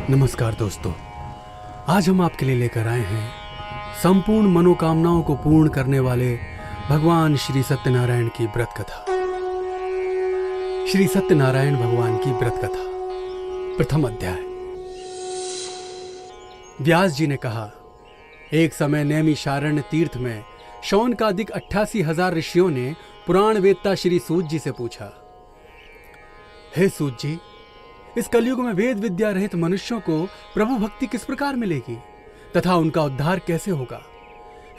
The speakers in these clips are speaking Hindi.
नमस्कार दोस्तों, आज हम आपके लिए लेकर आए हैं संपूर्ण मनोकामनाओं को पूर्ण करने वाले भगवान श्री सत्यनारायण की व्रत कथा। श्री सत्यनारायण भगवान की व्रत कथा, प्रथम अध्याय। व्यास जी ने कहा, एक समय नैमिषारण्य तीर्थ में शौनकादिक 88,000 ऋषियों ने पुराण वेदता श्री सूत जी से पूछा, हे सूत जी, इस कलयुग में वेद विद्या रहित मनुष्यों को प्रभु भक्ति किस प्रकार मिलेगी तथा उनका उद्धार कैसे होगा?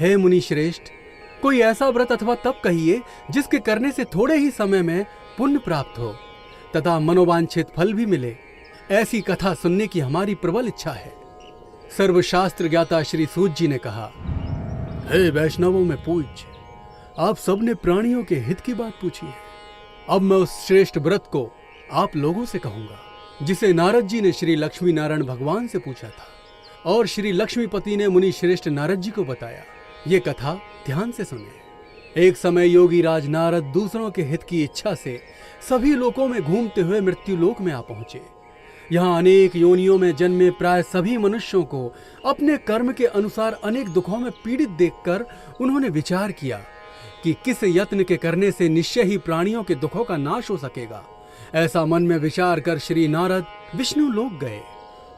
हे मुनि श्रेष्ठ, कोई ऐसा व्रत अथवा तप कहिए जिसके करने से थोड़े ही समय में पुण्य प्राप्त हो तथा मनोवांछित फल भी मिले। ऐसी कथा सुनने की हमारी प्रबल इच्छा है। सर्वशास्त्र ज्ञाता श्री सूत जी ने कहा, हे वैष्णवों में पूज्य, आप सबने प्राणियों के हित की बात पूछी है। अब मैं उस श्रेष्ठ व्रत को आप लोगों से कहूंगा जिसे नारद जी ने श्री लक्ष्मी नारायण भगवान से पूछा था और श्री लक्ष्मीपति ने मुनि श्रेष्ठ नारद जी को बताया। ये कथा ध्यान से सुने। एक समय योगी राज नारद दूसरों के हित की इच्छा से सभी लोकों में घूमते हुए मृत्यु लोक में आ पहुंचे। यहाँ अनेक योनियों में जन्मे प्राय सभी मनुष्यों को अपने कर्म के अनुसार अनेक दुखों में पीड़ित देखकर उन्होंने विचार किया कि किस यत्न के करने से निश्चय ही प्राणियों के दुखों का नाश हो सकेगा। ऐसा मन में विचार कर श्री नारद विष्णु लोक गए।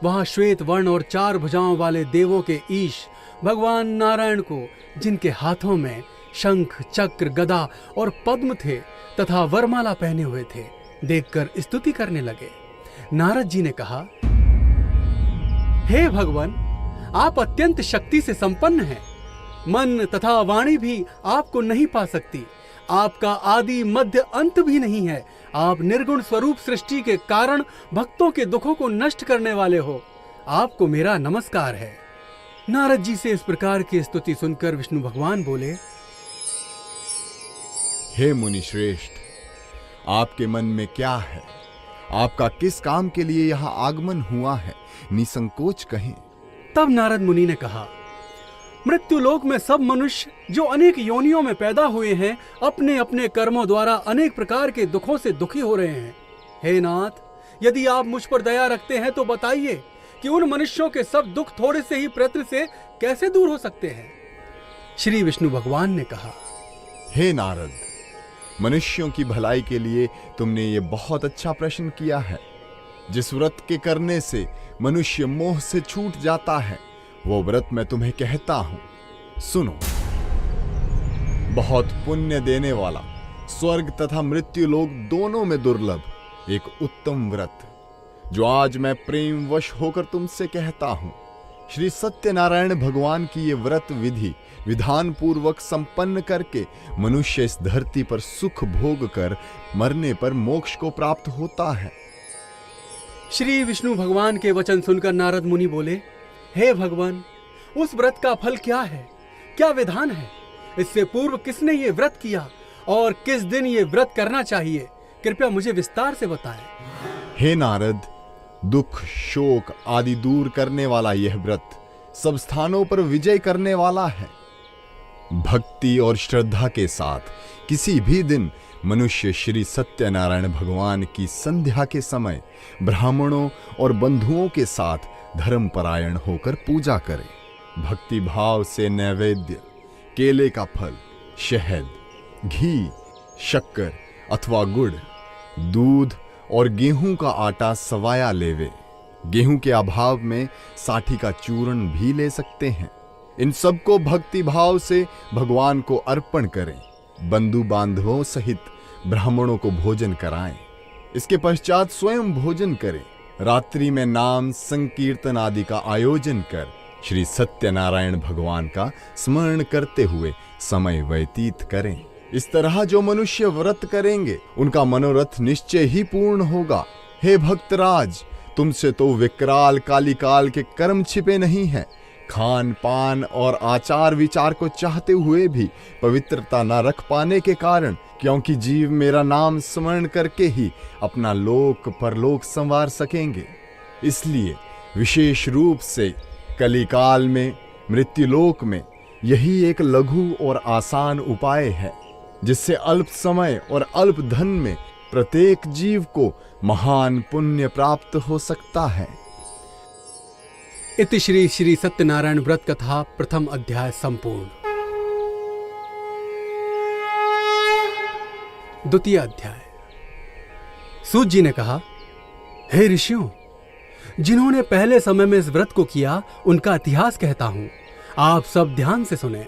वहां श्वेत वर्ण और 4 भुजाओं वाले देवों के ईश भगवान नारायण को, जिनके हाथों में शंख, चक्र, गदा और पद्म थे तथा वरमाला पहने हुए थे, देखकर स्तुति करने लगे। नारद जी ने कहा, हे भगवान, आप अत्यंत शक्ति से संपन्न हैं। मन तथा वाणी भी आपको नहीं पा सकती। आपका आदि मध्य अंत भी नहीं है। आप निर्गुण स्वरूप सृष्टि के कारण भक्तों के दुखों को नष्ट करने वाले हो। आपको मेरा नमस्कार है। नारद जी से इस प्रकार की स्तुति सुनकर विष्णु भगवान बोले, हे मुनि श्रेष्ठ, आपके मन में क्या है? आपका किस काम के लिए यहाँ आगमन हुआ है? निसंकोच कहें। तब नारद मुनि ने कहा, मृत्यु लोक में सब मनुष्य जो अनेक योनियों में पैदा हुए हैं, अपने अपने कर्मों द्वारा अनेक प्रकार के दुखों से दुखी हो रहे हैं। हे नाथ, यदि आप मुझ पर दया रखते हैं तो बताइए कि उन मनुष्यों के सब दुख थोड़े से ही प्रयत्न से कैसे दूर हो सकते हैं? श्री विष्णु भगवान ने कहा, हे नारद, मनुष्यों की भलाई के लिए तुमने ये बहुत अच्छा प्रश्न किया है। जिस व्रत के करने से मनुष्य मोह से छूट जाता है, वो व्रत मैं तुम्हें कहता हूं, सुनो। बहुत पुण्य देने वाला, स्वर्ग तथा मृत्यु लोक दोनों में दुर्लभ एक उत्तम व्रत, जो आज मैं प्रेमवश होकर तुमसे कहता हूं। श्री सत्यनारायण भगवान की ये व्रत विधि विधान पूर्वक संपन्न करके मनुष्य इस धरती पर सुख भोग कर मरने पर मोक्ष को प्राप्त होता है। श्री विष्णु भगवान के वचन सुनकर नारद मुनि बोले, हे भगवान, उस व्रत का फल क्या है? क्या विधान है? इससे पूर्व किसने ये व्रत किया और किस दिन ये व्रत करना चाहिए? कृपया मुझे विस्तार से बताएं। हे नारद, दुख, शोक आदि दूर करने वाला यह व्रत सब स्थानों पर विजय करने वाला है। भक्ति और श्रद्धा के साथ किसी भी दिन मनुष्य श्री सत्यनारायण भगवान की संध्या के समय ब्राह्मणों और बंधुओं के साथ धर्मपरायण होकर पूजा करे। भक्ति भाव से नैवेद्य, केले का फल, शहद, घी, शक्कर अथवा गुड़, दूध और गेहूं का आटा सवाया लेवे। गेहूं के अभाव में साठी का चूर्ण भी ले सकते हैं। इन सबको भक्ति भाव से भगवान को अर्पण करें। बंधु बांधवों सहित ब्राह्मणों को भोजन कराएं। इसके पश्चात स्वयं भोजन करें। रात्रि में नाम संकीर्तन आदि का आयोजन कर श्री सत्यनारायण भगवान का स्मरण करते हुए समय व्यतीत करें। इस तरह जो मनुष्य व्रत करेंगे उनका मनोरथ निश्चय ही पूर्ण होगा। हे भक्तराज, तुमसे तो विकराल कालिकाल के कर्म छिपे नहीं हैं। खान पान और आचार विचार को चाहते हुए भी पवित्रता न रख पाने के कारण, क्योंकि जीव मेरा नाम स्मरण करके ही अपना लोक परलोक संवार सकेंगे, इसलिए विशेष रूप से कलिकाल में मृत्युलोक में यही एक लघु और आसान उपाय है, जिससे अल्प समय और अल्प धन में प्रत्येक जीव को महान पुण्य प्राप्त हो सकता है। इति श्री श्री सत्यनारायण व्रत कथा प्रथम अध्याय संपूर्ण। द्वितीय अध्याय। सूत जी ने कहा, हे ऋषियों, जिन्होंने पहले समय में इस व्रत को किया उनका इतिहास कहता हूं, आप सब ध्यान से सुने।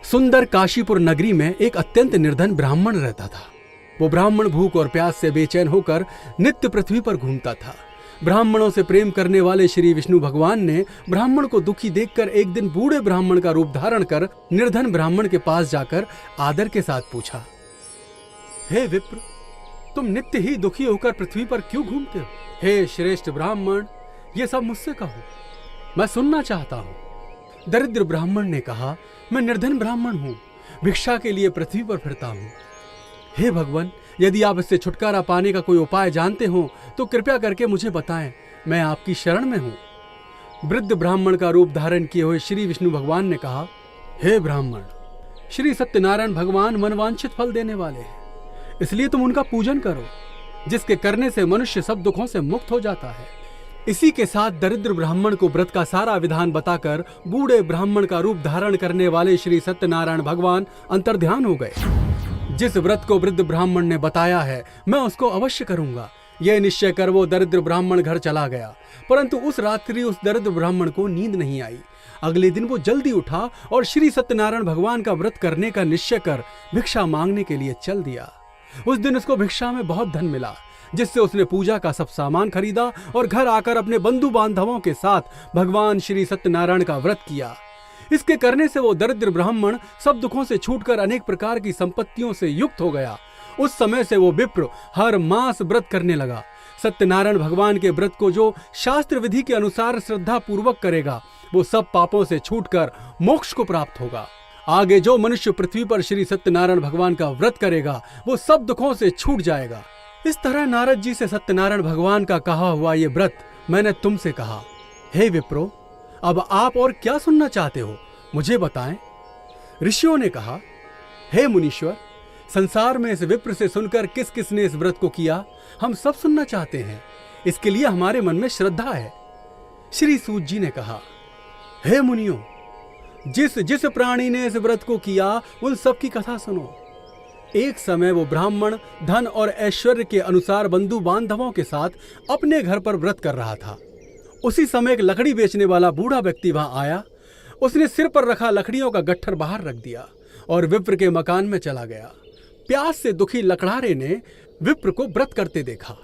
सुंदर काशीपुर नगरी में एक अत्यंत निर्धन ब्राह्मण रहता था। वो ब्राह्मण भूख और प्यास से बेचैन होकर नित्य पृथ्वी पर घूमता था। ब्राह्मणों से प्रेम करने वाले श्री विष्णु भगवान ने ब्राह्मण को दुखी देखकर एक दिन बूढ़े ब्राह्मण का रूप धारण कर निर्धन ब्राह्मण के पास जाकर आदर के साथ पूछा, हे विप्र, तुम नित्य ही दुखी होकर पृथ्वी पर क्यों घूमते हो? हे श्रेष्ठ ब्राह्मण, ये सब मुझसे कहो, मैं सुनना चाहता हूं। दरिद्र ब्राह्मण ने कहा, मैं निर्धन ब्राह्मण हूं, भिक्षा के लिए पृथ्वी पर फिरता हूं। हे भगवान, यदि आप इससे छुटकारा पाने का कोई उपाय जानते हो तो कृपया करके मुझे बताएं, मैं आपकी शरण में हूं। वृद्ध ब्राह्मण का रूप धारण किए हुए श्री विष्णु भगवान ने कहा, हे ब्राह्मण, श्री सत्यनारायण भगवान मनवांछित फल देने वाले हैं, इसलिए तुम उनका पूजन करो, जिसके करने से मनुष्य सब दुखों से मुक्त हो जाता है। इसी के साथ दरिद्र ब्राह्मण को व्रत का सारा विधान बताकर बूढ़े ब्राह्मण का रूप धारण करने वाले श्री सत्यनारायण भगवान अंतर्ध्यान हो गए। जिस व्रत को वृद्ध ब्राह्मण ने बताया है, मैं उसको अवश्य करूंगा, यह निश्चय कर वो दरिद्र ब्राह्मण घर चला गया। परंतु उस रात्रि उस दरिद्र ब्राह्मण को नींद नहीं आई। अगले दिन वो जल्दी उठा और श्री सत्यनारायण भगवान का व्रत करने का निश्चय कर भिक्षा मांगने के लिए चल दिया। उस दिन उसको भिक्षा में बहुत धन मिला, जिससे उसने पूजा का सब सामान खरीदा और घर आकर अपने बंधु बांधवों के साथ भगवान श्री सत्यनारायण का व्रत किया। इसके करने से वो दरिद्र ब्राह्मण सब दुखों से छूटकर अनेक प्रकार की संपत्तियों से युक्त हो गया। उस समय से वो विप्र हर मास व्रत करने लगा। सत्यनारायण भगवान के व्रत को जो शास्त्र विधि के अनुसार श्रद्धा पूर्वक करेगा, वो सब पापों से छूटकर मोक्ष को प्राप्त होगा। आगे जो मनुष्य पृथ्वी पर श्री सत्यनारायण भगवान का व्रत करेगा, वो सब दुखों से छूट जाएगा। इस तरह नारद जी से सत्यनारायण भगवान का कहा हुआ ये व्रत मैंने तुमसे कहा। हे विप्रो, अब आप और क्या सुनना चाहते हो, मुझे बताएं। ऋषियों ने कहा, हे मुनीश्वर, संसार में इस विप्र से सुनकर किस किसने इस व्रत को किया, हम सब सुनना चाहते हैं। इसके लिए हमारे मन में श्रद्धा है। श्री सूत जी ने कहा, हे मुनियों, जिस जिस प्राणी ने इस व्रत को किया उन सब की कथा सुनो। एक समय वो ब्राह्मण धन और ऐश्वर्य के अनुसार बंधु बांधवों के साथ अपने घर पर व्रत कर रहा था। उसी समय एक लकड़ी बेचने वाला बूढ़ा व्यक्ति वहां आया। उसने सिर पर रखा लकड़ियों का गट्ठर बाहर रख दिया और विप्र के मकान में चला गया। प्यास से दुखी लकड़हारे ने विप्र को व्रत करते देखा।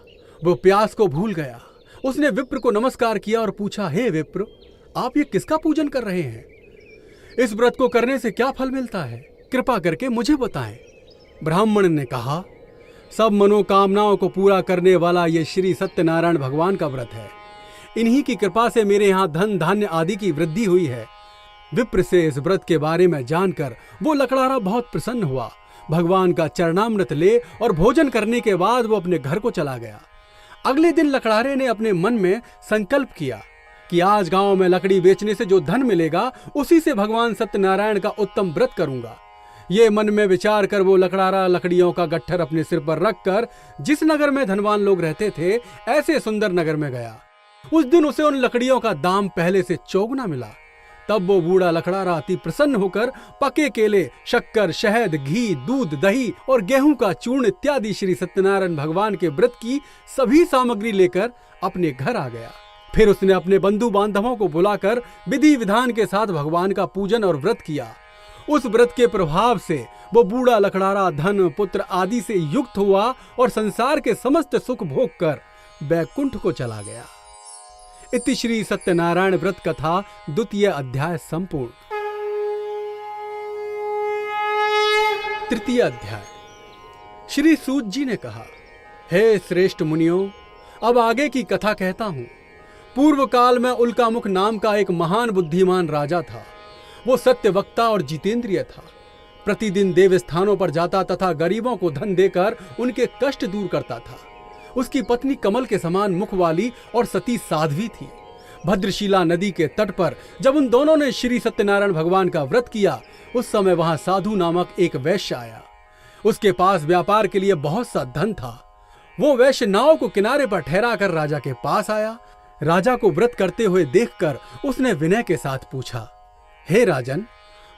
वो प्यास को भूल गया। उसने विप्र को नमस्कार किया और पूछा, हे विप्र, आप ये किसका पूजन कर रहे हैं? इस व्रत को करने से क्या फल मिलता है, कृपा करके मुझे बताएं। ब्राह्मण ने कहा, सब मनोकामनाओं को पूरा करने वाला ये श्री सत्यनारायण भगवान का व्रत है। इन्हीं की कृपा से मेरे यहाँ धन धान्य आदि की वृद्धि हुई है। विप्र से इस व्रत के बारे में जानकर वो लकड़हारा बहुत प्रसन्न हुआ। भगवान का चरणामृत ले और भोजन करने के बाद वो अपने घर को चला गया। अगले दिन लकड़हारे ने अपने मन में संकल्प किया कि आज गांव में लकड़ी बेचने से जो धन मिलेगा उसी से भगवान सत्यनारायण का उत्तम व्रत करूंगा। ये मन में विचार कर वो लकड़हारा लकड़ियों का गट्ठर अपने सिर पर रखकर जिस नगर में धनवान लोग रहते थे, ऐसे सुंदर नगर में गया। उस दिन उसे उन लकड़ियों का दाम पहले से चौगुना मिला। तब वो बूढ़ा लकड़हारा अति प्रसन्न होकर पके केले, शक्कर, शहद, घी, दूध, दही और गेहूं का चूर्ण इत्यादि श्री सत्यनारायण भगवान के व्रत की सभी सामग्री लेकर अपने घर आ गया। फिर उसने अपने बंधु बांधवों को बुलाकर विधि विधान के साथ भगवान का पूजन और व्रत किया। उस व्रत के प्रभाव से वो बूढ़ा लकड़हारा धन, पुत्र आदि से युक्त हुआ और संसार के समस्त सुख भोग कर बैकुंठ को चला गया। इति श्री सत्यनारायण व्रत कथा द्वितीय अध्याय संपूर्ण। तृतीय अध्याय। श्री सूत जी ने कहा, हे श्रेष्ठ मुनियों, अब आगे की कथा कहता हूं। पूर्व काल में उल्कामुख नाम का एक महान बुद्धिमान राजा था। वो सत्य वक्ता और जितेंद्रिय था। प्रतिदिन देव स्थानों पर जाता तथा गरीबों को धन देकर उनके कष्ट दूर करता था। उसकी पत्नी कमल के समान मुख वाली और सती साध्वी थी। भद्रशिला नदी के तट पर जब उन दोनों ने श्री सत्यनारायण भगवान का व्रत किया, उस समय वहां साधु नामक एक वैश्य आया। उसके पास व्यापार के लिए बहुत सा धन था। वो वैश्य नाव को किनारे पर ठहरा कर राजा के पास आया। राजा को व्रत करते हुए देखकर उसने विनय के साथ पूछा, हे राजन,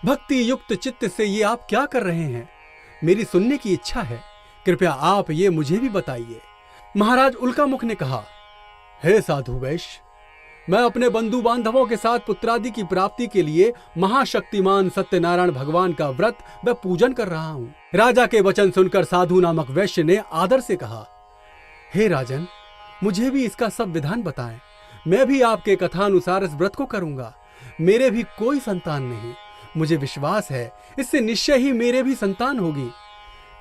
भक्ति युक्त चित्त से ये आप क्या कर रहे हैं? मेरी सुनने की इच्छा है, कृपया आप ये मुझे भी बताइए। महाराज उल्कामुख ने कहा, हे साधु वैश्य, मैं अपने बंधु बांधवों के साथ पुत्रादि की प्राप्ति के लिए महाशक्तिमान सत्यनारायण भगवान का व्रत व पूजन कर रहा हूं। राजा के वचन सुनकर साधु नामक वैश्य ने आदर से कहा, हे राजन, मुझे भी इसका सब विधान बताएं। मैं भी आपके कथानुसार इस व्रत को करूंगा। मेरे भी कोई संतान नहीं, मुझे विश्वास है इससे निश्चय ही मेरे भी संतान होगी।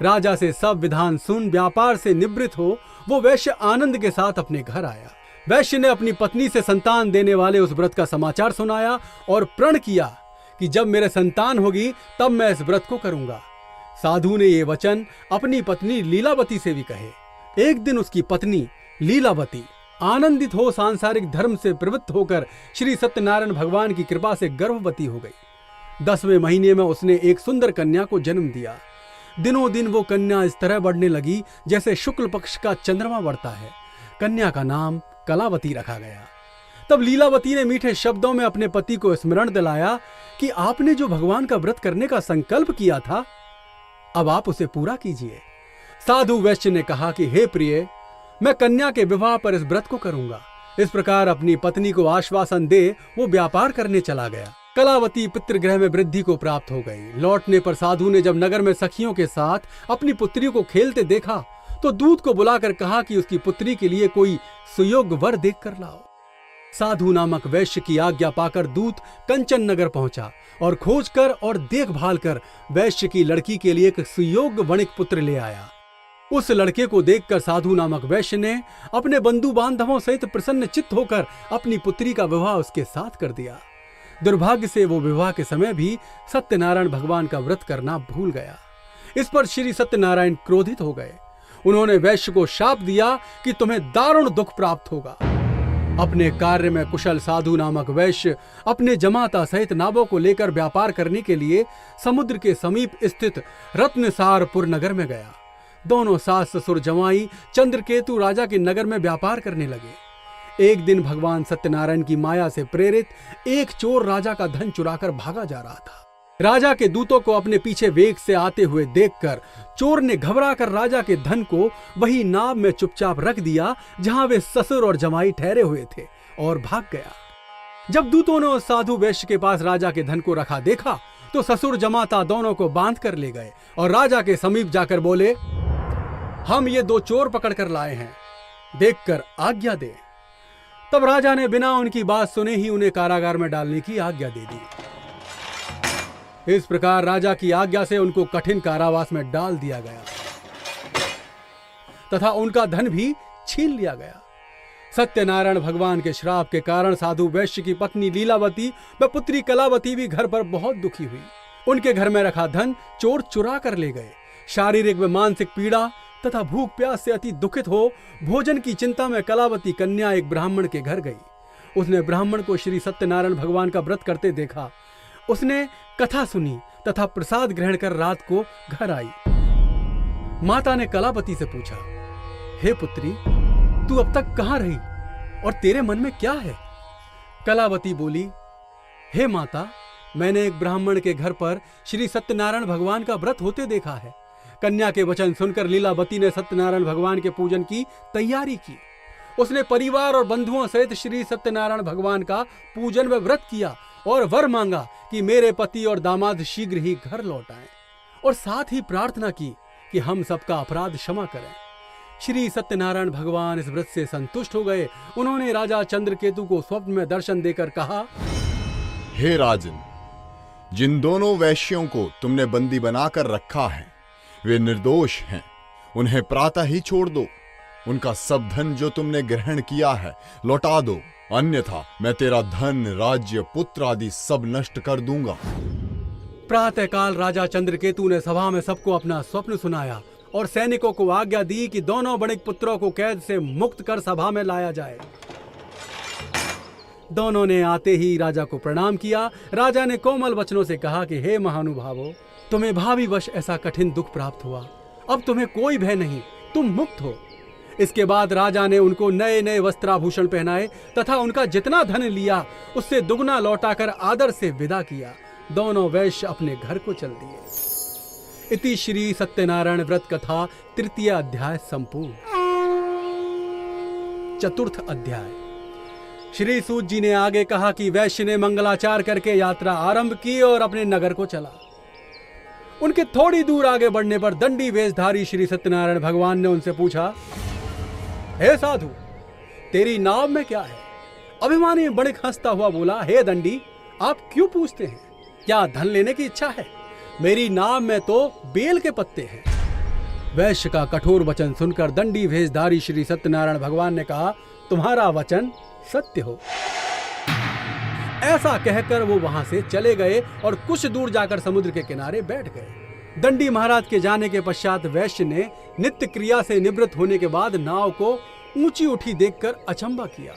राजा से सब विधान सुन व्यापार से निवृत्त हो वो वैश्य आनंद के साथ अपने घर आया। वैश्य ने अपनी पत्नी से संतान देने वाले उस व्रत का समाचार सुनाया और प्रण किया कि जब मेरे संतान होगी तब मैं इस व्रत को करूंगा। साधु ने ये वचन अपनी पत्नी लीलावती से भी कहे। एक दिन उसकी पत्नी लीलावती आनंदित हो सांसारिक धर्म से प्रवृत्त होकर श्री सत्यनारायण भगवान की कृपा से गर्भवती हो गई। 10वें महीने में उसने एक सुंदर कन्या को जन्म दिया। दिनों दिन वो कन्या इस तरह बढ़ने लगी जैसे शुक्ल पक्ष का चंद्रमा बढ़ता है। कन्या का नाम कलावती रखा गया। तब लीलावती ने मीठे शब्दों में अपने पति को स्मरण दिलाया कि आपने जो भगवान का व्रत करने का संकल्प किया था, अब आप उसे पूरा कीजिए। साधु वैश्य ने कहा कि हे प्रिय, मैं कन्या के विवाह पर इस व्रत को करूंगा। इस प्रकार अपनी पत्नी को आश्वासन दे वो व्यापार करने चला गया। कलावती पितृगृह में वृद्धि को प्राप्त हो गई। लौटने पर साधु ने जब नगर में सखियों के साथ अपनी पुत्री को खेलते देखा तो दूत को बुलाकर कहा कि उसकी पुत्री के लिए कोई सुयोग्य वर देख कर लाओ। साधु नामक वैश्य की आज्ञा पाकर दूत कंचन नगर पहुंचा और खोजकर और देखभाल कर वैश्य की लड़की के लिए एक सुयोग्य वणिक पुत्र ले आया। उस लड़के को देखकर साधु नामक वैश्य ने अपने बंधु बांधवों सहित प्रसन्न चित्त होकर अपनी पुत्री का विवाह उसके साथ कर दिया। दुर्भाग्य से वो विवाह के समय भी सत्यनारायण भगवान का व्रत करना भूल गया। इस पर श्री सत्यनारायण क्रोधित हो गए। उन्होंने वैश्य को शाप दिया कि तुम्हें दारुण दुख प्राप्त होगा। अपने कार्य में कुशल साधु नामक वैश्य अपने जमाता सहित नावों को लेकर व्यापार करने के लिए समुद्र के समीप स्थित रत्नसारपुर नगर में गया। दोनों सास ससुर जमाई चंद्रकेतु राजा के नगर में व्यापार करने लगे। एक दिन भगवान सत्यनारायण की माया से प्रेरित एक चोर राजा का धन चुराकर भागा जा रहा था। राजा के दूतों को अपने पीछे वेग से आते हुए देखकर चोर ने घबराकर राजा के धन को वही नाव में चुपचाप रख दिया जहां वे ससुर और जमाई ठहरे हुए थे और भाग गया। जब दूतों ने उस साधु वैश्य के पास राजा के धन को रखा देखा तो ससुर जमाता दोनों को बांध कर ले गए और राजा के समीप जाकर बोले, हम ये 2 चोर पकड़ कर लाए हैं, देखकर आज्ञा दे। तब राजा ने बिना उनकी बात सुने ही उन्हें कारागार में डालने की आज्ञा दे दी। इस प्रकार राजा की आज्ञा से उनको कठिन कारावास में डाल दिया गया तथा उनका धन भी छीन लिया गया। सत्यनारायण भगवान के श्राप के कारण साधु वैश्य की पत्नी लीलावती व पुत्री कलावती भी घर पर बहुत दुखी हुई। उनके घर में रखा धन चोर चुरा कर ले गए। शारीरिक व मानसिक पीड़ा तथा भूख प्यास से अति दुखित हो भोजन की चिंता में कलावती कन्या एक ब्राह्मण के घर गई। उसने ब्राह्मण को श्री सत्यनारायण भगवान का व्रत करते देखा। उसने कथा सुनी तथा प्रसाद ग्रहण कर रात को घर आई। माता ने कलावती से पूछा, हे पुत्री, तू अब तक कहां रही और तेरे मन में क्या है? कलावती बोली, हे माता, मैंने एक ब्राह्मण के घर पर श्री सत्यनारायण भगवान का व्रत होते देखा है। कन्या के वचन सुनकर लीलावती ने सत्यनारायण भगवान के पूजन की तैयारी की। उसने परिवार और बंधुओं सहित श्री सत्यनारायण भगवान का पूजन व व्रत किया और वर मांगा कि मेरे पति और दामाद शीघ्र ही घर लौट आएं, और साथ ही प्रार्थना की कि हम सबका अपराध क्षमा करें। श्री सत्यनारायण भगवान इस व्रत से संतुष्ट हो गए। उन्होंने राजा चंद्रकेतु को स्वप्न में दर्शन देकर कहा, हे राजन, जिन दोनों वैश्यों को तुमने बंदी बनाकर रखा है वे निर्दोष हैं। उन्हें प्रातः ही छोड़ दो। उनका सब धन जो तुमने ग्रहण किया है लौटा दो, अन्यथा मैं तेरा धन, राज्य, पुत्र आदि सब नष्ट कर दूंगा। प्रातःकाल राजा चंद्रकेतु ने सभा में सबको अपना स्वप्न सुनाया और सैनिकों को आज्ञा दी कि दोनों वणिक पुत्रों को कैद से मुक्त कर सभा में लाया जाए। दोनों ने आते ही राजा को प्रणाम किया। राजा ने कोमल वचनों से कहा कि हे महानुभावों, तुम्हें भावी वश ऐसा कठिन दुख प्राप्त हुआ। अब तुम्हें कोई भय नहीं, तुम मुक्त हो। इसके बाद राजा ने उनको नए नए वस्त्राभूषण पहनाए तथा उनका जितना धन लिया उससे दुगना लौटाकर आदर से विदा किया। दोनों वैश्य अपने घर को चल दिए। इति श्री सत्यनारायण व्रत कथा तृतीय अध्याय संपूर्ण। चतुर्थ अध्याय। श्री सूत जी ने आगे कहा कि वैश्य ने मंगलाचार करके यात्रा आरंभ की और अपने नगर को चला। उनके थोड़ी दूर आगे बढ़ने पर दंडी वेशधारी श्री सत्यनारायण भगवान ने उनसे पूछा, हे साधु, तेरी नाव में क्या है? अभिमानी बणिक हंसता हुआ बोला, हे दंडी, आप क्यों पूछते हैं? क्या धन लेने की इच्छा है? मेरी नाव में तो बेल के पत्ते हैं। वैश्य का कठोर वचन सुनकर दंडी वेशधारी श्री सत्यनारायण भगवान ने कहा, तुम्हारा वचन सत्य हो। ऐसा कहकर वो वहां से चले गए और कुछ दूर जाकर समुद्र के किनारे बैठ गए। दंडी महाराज के जाने के पश्चात वैश्य ने नित्य क्रिया से निवृत्त होने के बाद नाव को ऊंची उठी देखकर अचंभा किया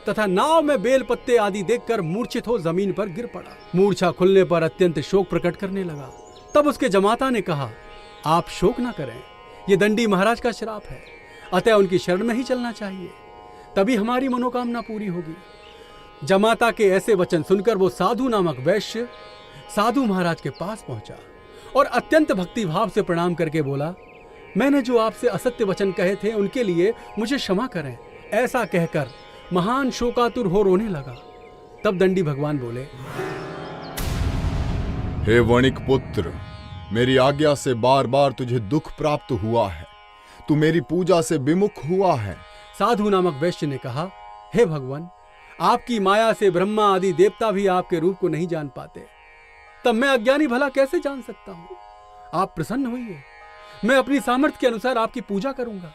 तथा नाव में बेल पत्ते आदि देखकर मूर्छित हो जमीन पर गिर पड़ा। मूर्छा खुलने पर अत्यंत शोक प्रकट करने लगा। तब उसके जमाता ने कहा, आप शोक न करें, ये दंडी महाराज का श्राप है, अतः उनकी शरण में ही चलना चाहिए, तभी हमारी मनोकामना पूरी होगी। जमाता के ऐसे वचन सुनकर वो साधु नामक वैश्य साधु महाराज के पास पहुंचा और अत्यंत भक्ति भाव से प्रणाम करके बोला, मैंने जो आपसे असत्य वचन कहे थे उनके लिए मुझे क्षमा करें। ऐसा कहकर महान शोकातुर हो रोने लगा। तब दंडी भगवान बोले, हे वणिक पुत्र, मेरी आज्ञा से बार बार तुझे दुख प्राप्त हुआ है, तू मेरी पूजा से विमुख हुआ है। साधु नामक वैश्य ने कहा, हे भगवान, आपकी माया से ब्रह्मा आदि देवता भी आपके रूप को नहीं जान पाते, तब मैं अज्ञानी भला कैसे जान सकता हूं? आप प्रसन्न होइए, मैं अपनी सामर्थ्य के अनुसार आपकी पूजा करूंगा।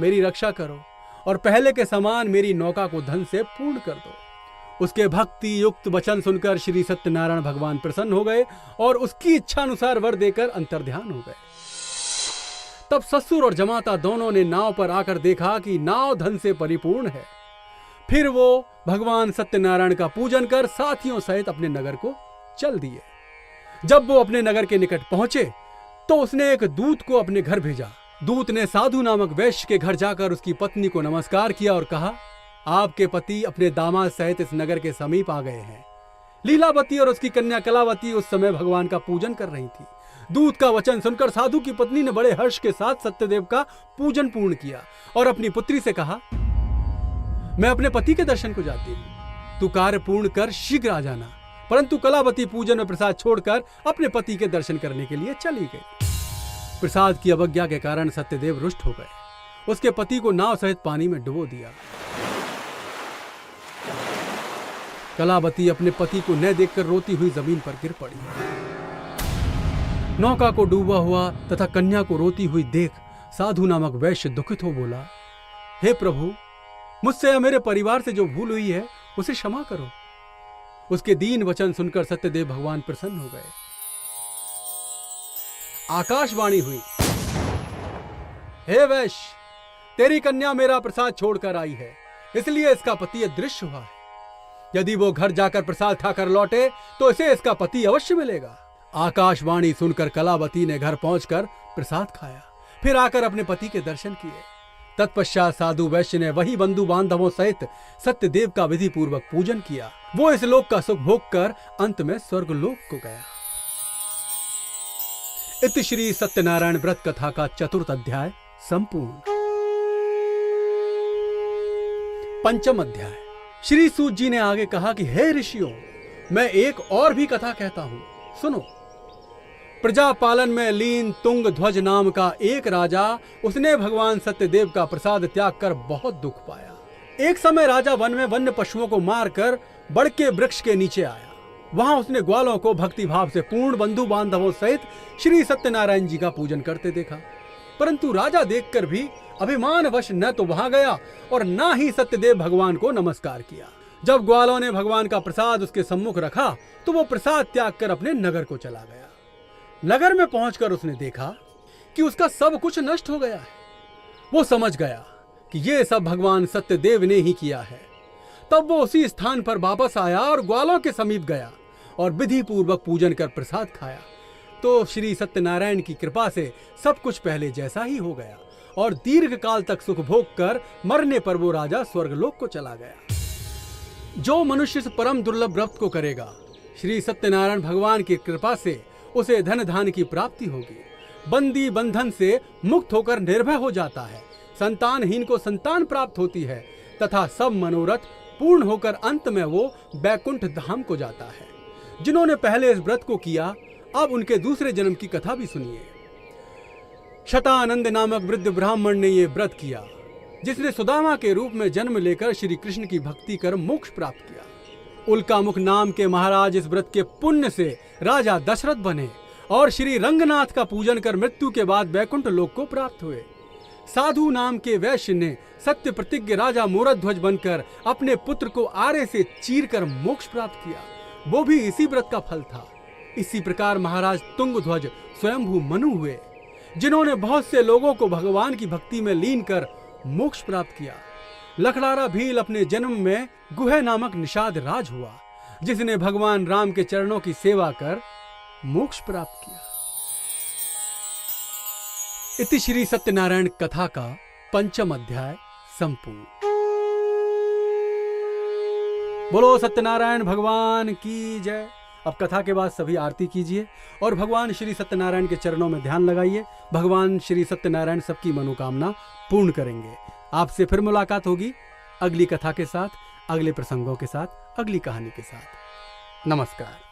मेरी रक्षा करो और पहले के समान मेरी नौका को धन से पूर्ण कर दो। उसके भक्ति युक्त वचन सुनकर श्री सत्यनारायण भगवान प्रसन्न हो गए और उसकी इच्छा अनुसार वर देकर अंतर्ध्यान हो गए। तब ससुर और जमाता दोनों ने नाव पर आकर देखा कि नाव धन से परिपूर्ण है। फिर वो भगवान सत्यनारायण का पूजन कर साथियों सहित अपने नगर को चल दिए। जब वो अपने नगर के निकट पहुंचे तो उसने एक दूत को अपने घर भेजा। दूत ने साधु नामक वैश्य के घर जाकर उसकी पत्नी को नमस्कार किया और कहा, आपके पति अपने दामाद सहित इस नगर के समीप आ गए हैं। लीलावती और उसकी कन्या कलावती उस समय भगवान का पूजन कर रही थी। दूत का वचन सुनकर साधु की पत्नी ने बड़े हर्ष के साथ सत्यदेव का पूजन पूर्ण किया और अपनी पुत्री से कहा, मैं अपने पति के दर्शन को जाती हूँ, तू कार्य पूर्ण कर शीघ्र आ जाना। परंतु कलावती पूजन में प्रसाद छोड़कर अपने पति के दर्शन करने के लिए चली गई। प्रसाद की अवज्ञा के कारण सत्यदेव रुष्ट हो गए। उसके पति को नाव सहित पानी में डुबो दिया। कलावती अपने पति को न देखकर रोती हुई जमीन पर गिर पड़ी। नौका को डूबा हुआ तथा कन्या को रोती हुई देख साधु नामक वैश्य दुखित हो बोला, हे प्रभु, मुझसे या मेरे परिवार से जो भूल हुई है उसे क्षमा करो। उसके दीन वचन सुनकर सत्यदेव भगवान प्रसन्न हो गए। आकाशवाणी हुई, हे वैश्य, तेरी कन्या मेरा प्रसाद छोड़कर आई है, इसलिए इसका पति अदृश्य हुआ है। यदि वो घर जाकर प्रसाद खाकर लौटे तो इसे इसका पति अवश्य मिलेगा। आकाशवाणी सुनकर कलावती ने घर पहुंचकर प्रसाद खाया, फिर आकर अपने पति के दर्शन किए। तत्पश्चात साधु वैश्य ने वही बंधु बांधवों सहित सत्यदेव का विधि पूर्वक पूजन किया। वो इस लोक का सुख भोग कर अंत में स्वर्ग लोक को गया। इति श्री सत्यनारायण व्रत कथा का चतुर्थ अध्याय संपूर्ण। पंचम अध्याय। श्री सूत जी ने आगे कहा कि हे ऋषियों, मैं एक और भी कथा कहता हूं, सुनो। प्रजा पालन में लीन तुंग ध्वज नाम का एक राजा, उसने भगवान सत्यदेव का प्रसाद त्याग कर बहुत दुख पाया। एक समय राजा वन में वन्य पशुओं को मारकर बड़के वृक्ष के नीचे आया। वहां उसने ग्वालों को भक्ति भाव से पूर्ण बंधु बांधवों सहित श्री सत्यनारायण जी का पूजन करते देखा। परंतु राजा देखकर भी अभिमानवश न तो वहां गया और न ही सत्यदेव भगवान को नमस्कार किया। जब ग्वालों ने भगवान का प्रसाद उसके सम्मुख रखा तो वो प्रसाद त्याग कर अपने नगर को चला गया। नगर में पहुंचकर उसने देखा कि उसका सब कुछ नष्ट हो गया है। वो समझ गया कि ये सब भगवान सत्यदेव ने ही किया है। तब वो उसी स्थान पर वापस आया और ग्वालों के समीप गया और विधि पूर्वक पूजन कर प्रसाद खाया। तो श्री सत्यनारायण की कृपा से सब कुछ पहले जैसा ही हो गया और दीर्घ काल तक सुख भोग कर मरने पर वो राजा स्वर्गलोक को चला गया। जो मनुष्य इस परम दुर्लभ व्रत को करेगा, श्री सत्यनारायण भगवान की कृपा से उसे धन धान की प्राप्ति होगी, बंदी बंधन से मुक्त होकर निर्भय हो जाता है, संतानहीन को संतान प्राप्त होती है तथा सब मनोरथ पूर्ण होकर अंत में वो बैकुंठ धाम को जाता है। जिन्होंने पहले इस व्रत को किया, अब उनके दूसरे जन्म की कथा भी सुनिए। शतानंद नामक वृद्ध ब्राह्मण ने ये व्रत किया, जिसने सुदामा के रूप में जन्म लेकर श्री कृष्ण की भक्ति कर मोक्ष प्राप्त किया। उल्कामुख नाम के महाराज इस व्रत के पुण्य से राजा दशरथ बने और श्री रंगनाथ का पूजन कर मृत्यु के बाद वैकुंठ लोक को प्राप्त हुए। साधु नाम के वैश्य ने सत्य प्रतिज्ञ राजा मूरध्वज बनकर अपने पुत्र को आरे से चीरकर मोक्ष प्राप्त किया, वो भी इसी व्रत का फल था। इसी प्रकार महाराज तुंगध्वज स्वयंभू मनु हुए, जिन्होंने बहुत से लोगों को भगवान की भक्ति में लीन कर मोक्ष प्राप्त किया। लखड़ारा भील अपने जन्म में गुहे नामक निषाद राज हुआ, जिसने भगवान राम के चरणों की सेवा कर मोक्ष प्राप्त किया। इति श्री सत्यनारायण कथा का 5वां अध्याय संपूर्ण। बोलो सत्यनारायण भगवान की जय। अब कथा के बाद सभी आरती कीजिए और भगवान श्री सत्यनारायण के चरणों में ध्यान लगाइए। भगवान श्री सत्यनारायण सबकी मनोकामना पूर्ण करेंगे। आपसे फिर मुलाकात होगी अगली कथा के साथ, अगले प्रसंगों के साथ, अगली कहानी के साथ। नमस्कार।